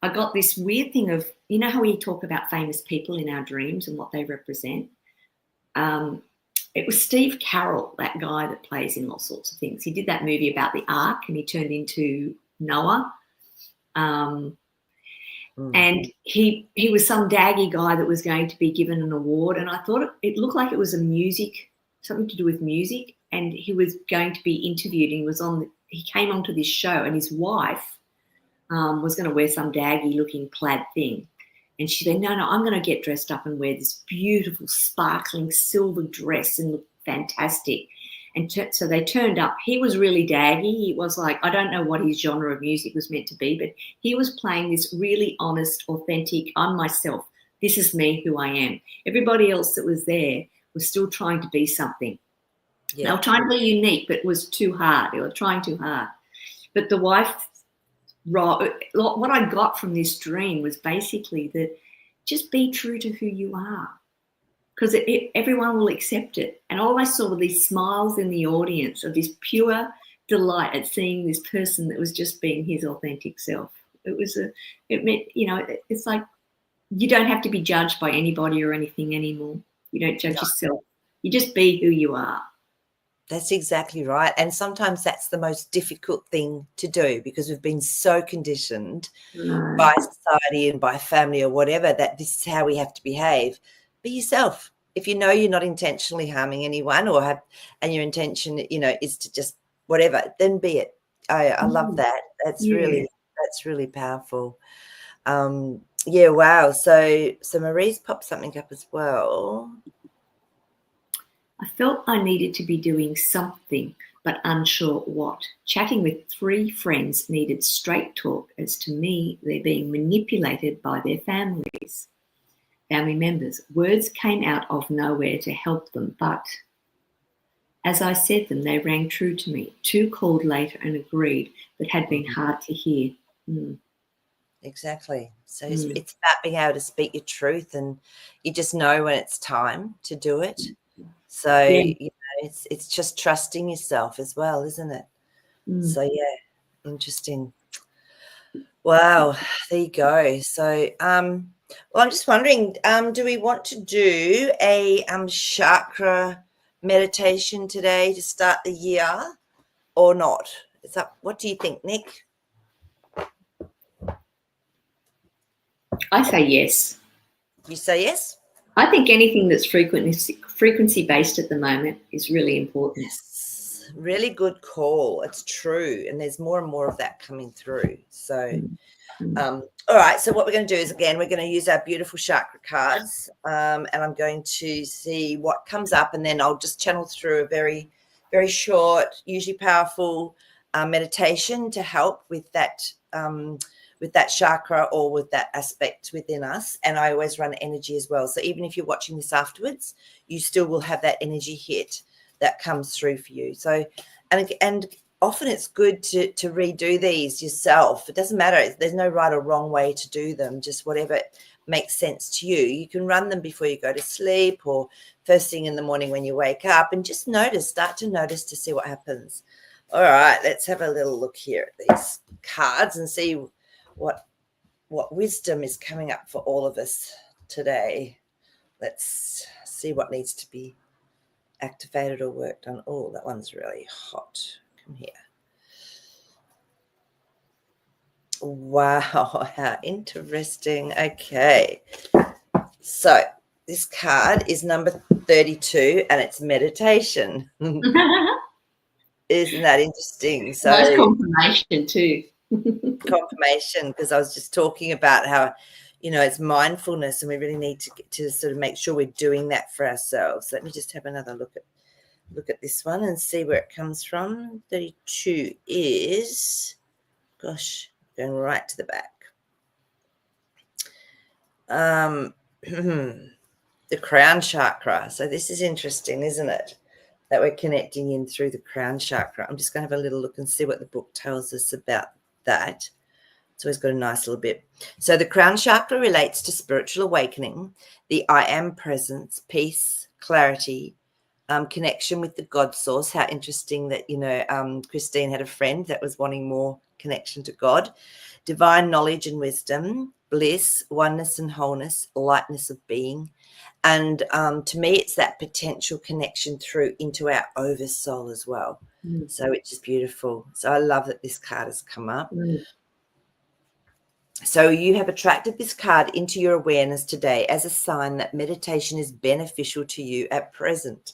I got this weird thing of, how we talk about famous people in our dreams and what they represent? It was Steve Carell, that guy that plays in all sorts of things. He did that movie about the Ark, and he turned into Noah. And he was some daggy guy that was going to be given an award. And I thought it looked like it was something to do with music. And he was going to be interviewed. And he came onto this show, and his wife was going to wear some daggy looking plaid thing. And she said, no, I'm going to get dressed up and wear this beautiful, sparkling silver dress and look fantastic. And so they turned up. He was really daggy. He was like, I don't know what his genre of music was meant to be, but he was playing this really honest, authentic, I'm myself. This is me, who I am. Everybody else that was there was still trying to be something. Yeah. They were trying to be unique, but it was too hard. They were trying too hard. But the wife... what I got from this dream was basically that just be true to who you are, because everyone will accept it. And all I saw were these smiles in the audience of this pure delight at seeing this person that was just being his authentic self. It meant, it's like you don't have to be judged by anybody or anything anymore. You don't judge yourself. You just be who you are. That's exactly right. And sometimes that's the most difficult thing to do, because we've been so conditioned by society and by family or whatever that this is how we have to behave. Be yourself. If you know you're not intentionally harming anyone and your intention, is to just whatever, then be it. I love that. That's really powerful. Wow. So Marie's popped something up as well. I felt I needed to be doing something, but unsure what. Chatting with 3 friends needed straight talk, as to me, they're being manipulated by their family members. Words came out of nowhere to help them, but as I said them, they rang true to me. 2 called later and agreed, but had been hard to hear. Exactly. So it's about being able to speak your truth, and you just know when it's time to do it. So, it's just trusting yourself as well, isn't it? So, interesting. Wow, there you go. So, I'm just wondering, do we want to do a chakra meditation today to start the year or not? What do you think, Nick? I say yes. You say yes? I think anything that's frequency-based at the moment is really important. Yes, really good call. It's true. And there's more and more of that coming through. So, all right. So what we're going to do is, again, we're going to use our beautiful chakra cards, and I'm going to see what comes up, and then I'll just channel through a very, very short, usually powerful meditation to help with that, with that chakra or with that aspect within us. And I always run energy as well. So even if you're watching this afterwards, you still will have that energy hit that comes through for you. So, and often it's good to redo these yourself. It doesn't matter. There's no right or wrong way to do them, just whatever makes sense to you. You can run them before you go to sleep or first thing in the morning when you wake up, and just start to notice to see what happens. All right, let's have a little look here at these cards and see what wisdom is coming up for all of us today. Let's see what needs to be activated or worked on. Oh, that one's really hot. Come here. Wow, how interesting. Okay. So this card is number 32 and it's meditation. Isn't that interesting? So nice confirmation too. Confirmation, because I was just talking about how, it's mindfulness and we really need to sort of make sure we're doing that for ourselves. Let me just have another look at this one and see where it comes from. 32 is, gosh, going right to the back. The crown chakra. So this is interesting, isn't it? That we're connecting in through the crown chakra. I'm just going to have a little look and see what the book tells us about that. It's always got a nice little bit. So the crown chakra relates to spiritual awakening, the I am presence, peace, clarity, connection with the God source. How interesting that, Christine had a friend that was wanting more connection to God, divine knowledge and wisdom, bliss, oneness and wholeness, lightness of being. And to me, it's that potential connection through into our oversoul as well. So which is beautiful. So I love that this card has come up. So you have attracted this card into your awareness today as a sign that meditation is beneficial to you at present.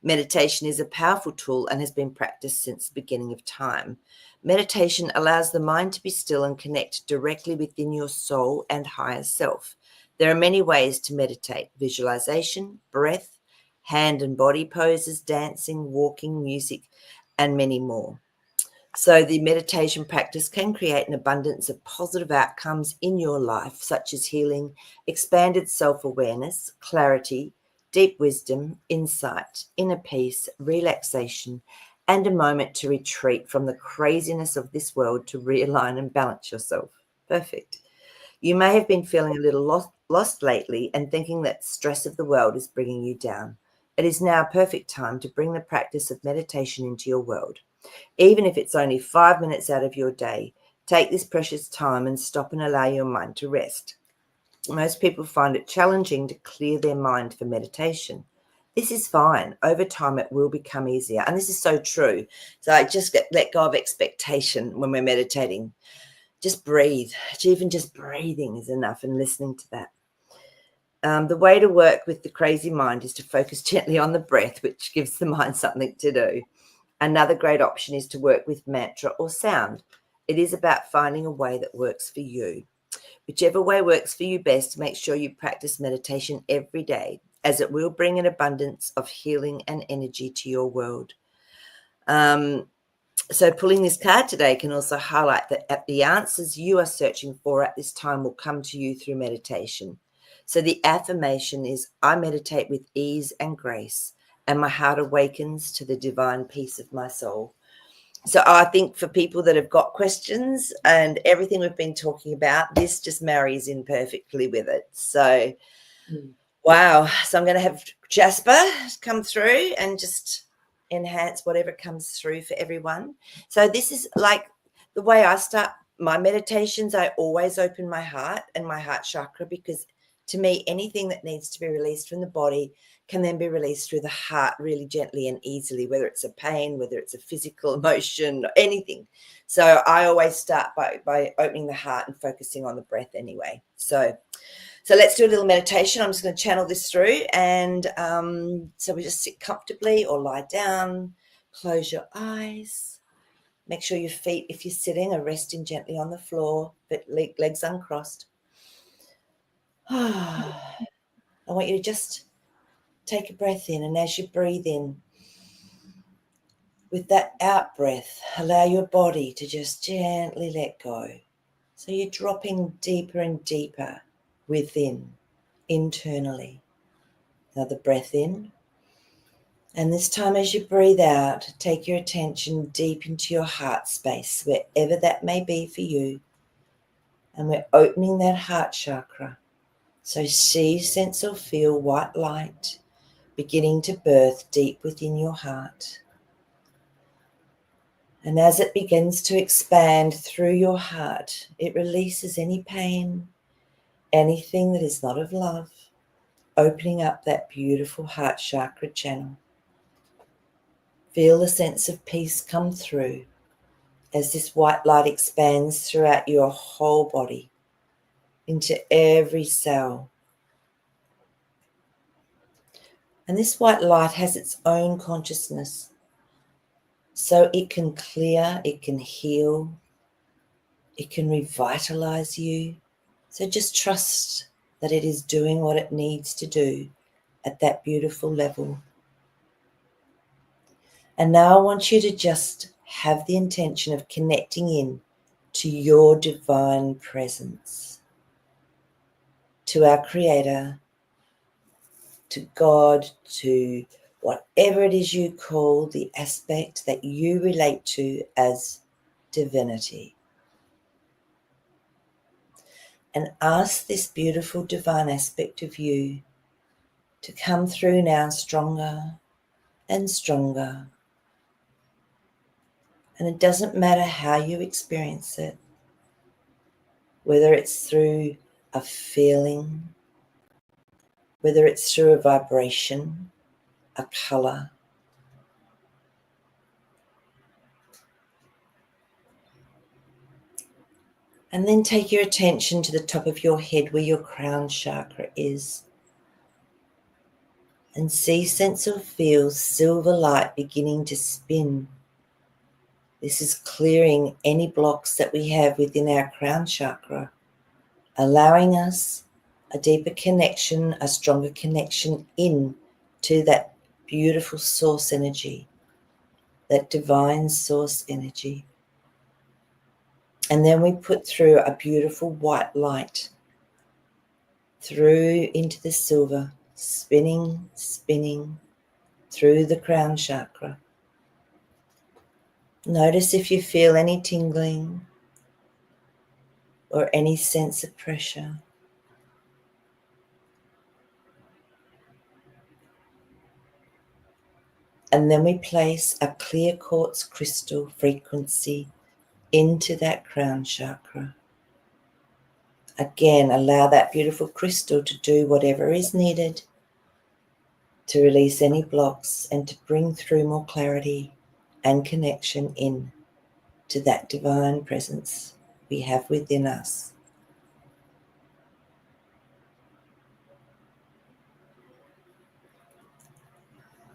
Meditation is a powerful tool and has been practiced since the beginning of time. Meditation allows the mind to be still and connect directly within your soul and higher self. There are many ways to meditate: visualization, breath, hand and body poses, dancing, walking, music, and many more. So the meditation practice can create an abundance of positive outcomes in your life, such as healing, expanded self-awareness, clarity, deep wisdom, insight, inner peace, relaxation, and a moment to retreat from the craziness of this world to realign and balance yourself. Perfect. You may have been feeling a little lost lately and thinking that stress of the world is bringing you down. It is now a perfect time to bring the practice of meditation into your world. Even if it's only 5 minutes out of your day, take this precious time and stop and allow your mind to rest. Most people find it challenging to clear their mind for meditation. This is fine. Over time, it will become easier. And this is so true. So I just let go of expectation when we're meditating. Just breathe. Even just breathing is enough, and listening to that. The way to work with the crazy mind is to focus gently on the breath, which gives the mind something to do. Another great option is to work with mantra or sound. It is about finding a way that works for you. Whichever way works for you best, make sure you practice meditation every day, as it will bring an abundance of healing and energy to your world. So pulling this card today can also highlight that the answers you are searching for at this time will come to you through meditation. So the affirmation is, I meditate with ease and grace, and my heart awakens to the divine peace of my soul. So I think for people that have got questions and everything we've been talking about, this just marries in perfectly with it. So, wow. So I'm going to have Jasper come through and just enhance whatever comes through for everyone. So this is like the way I start my meditations. I always open my heart and my heart chakra, because to me, anything that needs to be released from the body can then be released through the heart really gently and easily, whether it's a pain, whether it's a physical emotion, anything. So I always start by opening the heart and focusing on the breath anyway. So let's do a little meditation. I'm just going to channel this through. And so we just sit comfortably or lie down, close your eyes. Make sure your feet, if you're sitting, are resting gently on the floor, but legs uncrossed. I want you to just take a breath in, and as you breathe in, with that out breath, allow your body to just gently let go. So you're dropping deeper and deeper within, internally. Another breath in. And this time as you breathe out, take your attention deep into your heart space, wherever that may be for you. And we're opening that heart chakra. So see, sense or feel white light beginning to birth deep within your heart. And as it begins to expand through your heart, it releases any pain, anything that is not of love, opening up that beautiful heart chakra channel. Feel the sense of peace come through as this white light expands throughout your whole body, into every cell. And this white light has its own consciousness. So it can clear, it can heal, it can revitalize you. So just trust that it is doing what it needs to do at that beautiful level. And now I want you to just have the intention of connecting in to your divine presence, to our Creator, to God, to whatever it is you call the aspect that you relate to as divinity. And ask this beautiful divine aspect of you to come through now stronger and stronger. And it doesn't matter how you experience it, whether it's through a feeling, whether it's through a vibration, a color. And then take your attention to the top of your head where your crown chakra is. And see, sense or feel silver light beginning to spin. This is clearing any blocks that we have within our crown chakra, allowing us a deeper connection, a stronger connection in to that beautiful source energy, that divine source energy. And then we put through a beautiful white light through into the silver, spinning, spinning through the crown chakra. Notice if you feel any tingling or any sense of pressure. And then we place a clear quartz crystal frequency into that crown chakra. Again, allow that beautiful crystal to do whatever is needed to release any blocks and to bring through more clarity and connection in to that divine presence we have within us.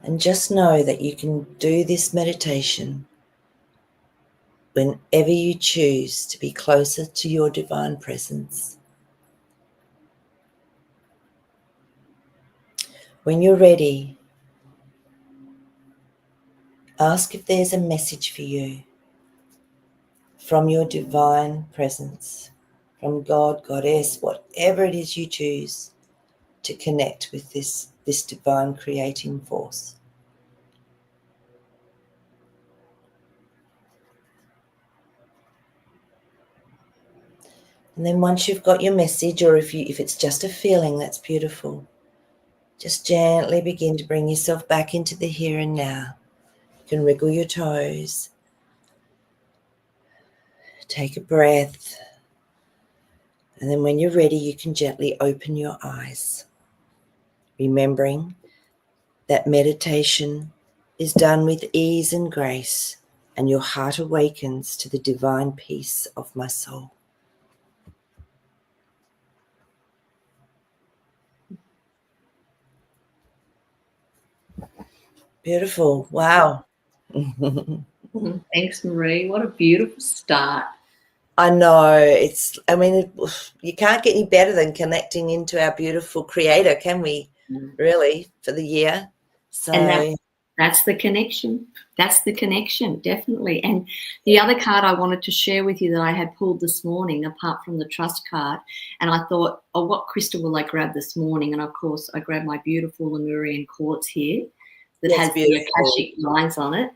And just know that you can do this meditation whenever you choose to be closer to your divine presence. When you're ready, ask if there's a message for you from your divine presence, from God, Goddess, whatever it is you choose to connect with this divine creating force. And then once you've got your message, or if it's just a feeling, that's beautiful. Just gently begin to bring yourself back into the here and now. You can wriggle your toes. Take a breath. And then when you're ready, you can gently open your eyes. Remembering that meditation is done with ease and grace, and your heart awakens to the divine peace of my soul. Beautiful. Wow. Thanks, Marie. What a beautiful start. I know. You can't get any better than connecting into our beautiful creator, can we? Really, for the year. So, And That's the connection. That's the connection, definitely. And the other card I wanted to share with you that I had pulled this morning, apart from the trust card, and I thought, oh, what crystal will I grab this morning? And of course, I grabbed my beautiful Lemurian quartz here that has the Akashic lines on it.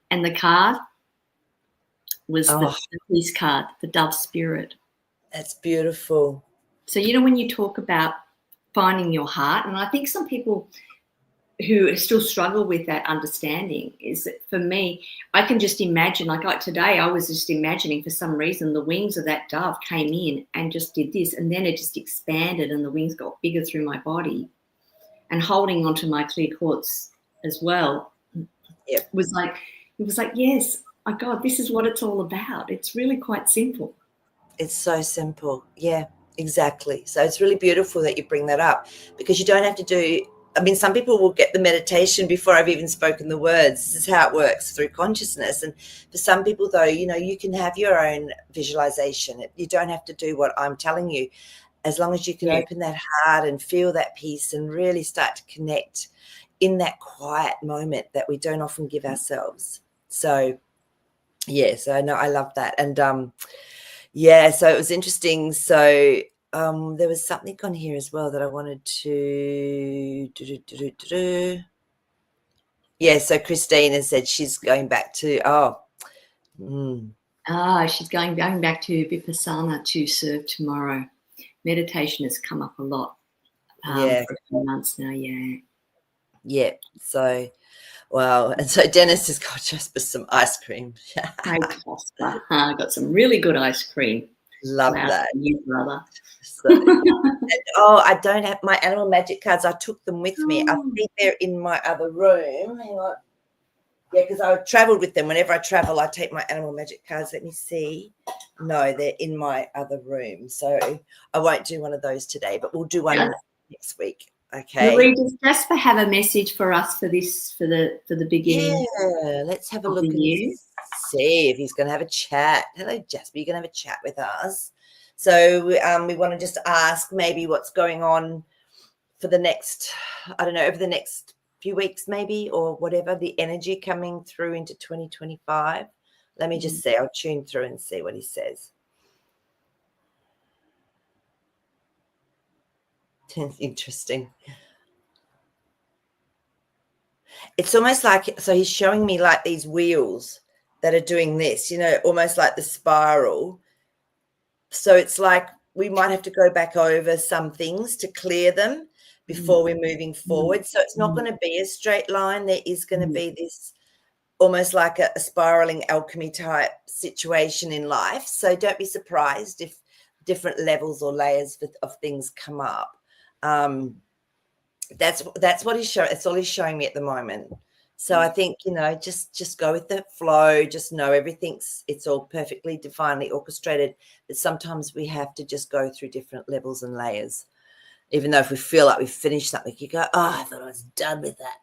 And the card was the peace card, the dove spirit. That's beautiful. So, you know, when you talk about finding your heart, and I think some people who still struggle with that understanding is that for me, I can just imagine, like today, I was just imagining for some reason the wings of that dove came in and just did this, and then it just expanded and the wings got bigger through my body. And holding onto my clear quartz as well, it was like, yes, my God, this is what it's all about. It's really quite simple. It's so simple. Yeah, exactly. So it's really beautiful that you bring that up, because you don't have to do, I mean, some people will get the meditation before I've even spoken the words. This is how it works through consciousness. And for some people, though, you know, you can have your own visualization. You don't have to do what I'm telling you, as long as you can open that heart and feel that peace and really start to connect in that quiet moment that we don't often give ourselves. So, yes, I know, I love that. And so it was interesting. So there was something on here as well that I wanted to so Christina said she's going back to she's going back to Vipassana to serve tomorrow. Meditation has come up a lot for a few months now. So wow. And so Dennis has got just some ice cream. I got some really good ice cream. Love that. You, brother. So, I don't have my animal magic cards. I took them with me. I think they're in my other room. Hang on. Yeah, because I traveled with them. Whenever I travel, I take my animal magic cards. Let me see. No, they're in my other room. So I won't do one of those today, but we'll do one next week. Okay. Marie, does Jasper have a message for us for this, for the beginning? Yeah, let's have a look and see if he's going to have a chat. Hello, Jasper. You're going to have a chat with us. So we want to just ask maybe what's going on for the next, I don't know, over the next few weeks maybe, or whatever, the energy coming through into 2025. Let me just see. I'll tune through and see what he says. Interesting. It's almost like, so he's showing me like these wheels that are doing this, you know, almost like the spiral. So it's like we might have to go back over some things to clear them before we're moving forward. So it's not going to be a straight line. There is going to be this almost like a spiraling alchemy type situation in life. So don't be surprised if different levels or layers of things come up. That's what he's showing. It's all he's showing me at the moment. So I think, you know, just go with the flow. Just know it's all perfectly divinely orchestrated. But sometimes we have to just go through different levels and layers. Even though if we feel like we've finished something, you go, I thought I was done with that.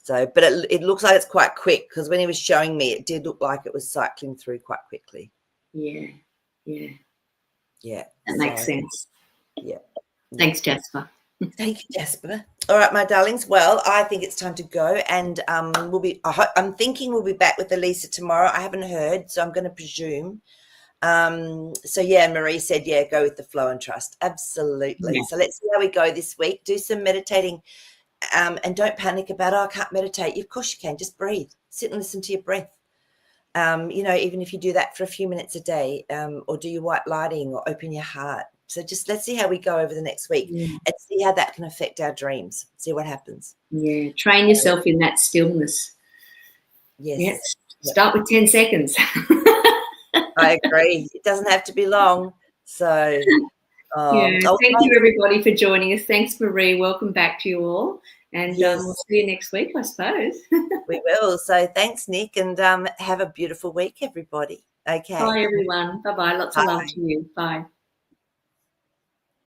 So, but it looks like it's quite quick, because when he was showing me, it did look like it was cycling through quite quickly. Yeah. That makes sense. Yeah. Thanks, Jasper. Thank you, Jasper. All right, my darlings. Well, I think it's time to go, and I'm thinking we'll be back with Elisa tomorrow. I haven't heard, so I'm going to presume. So yeah, Marie said, go with the flow and trust. Absolutely. Yeah. So let's see how we go this week. Do some meditating, and don't panic about, I can't meditate. Of course you can. Just breathe. Sit and listen to your breath. You know, even if you do that for a few minutes a day, or do your white lighting, or open your heart. So just let's see how we go over the next week, and see how that can affect our dreams. See what happens. Yeah, train yourself in that stillness. Yes. Start with 10 seconds. I agree. It doesn't have to be long. So thank you everybody for joining us. Thanks, Marie. Welcome back to you all. And we'll see you next week, I suppose. We will. So thanks, Nick, and have a beautiful week, everybody. Okay. Bye, everyone. Bye-bye. Lots of love to you. Bye.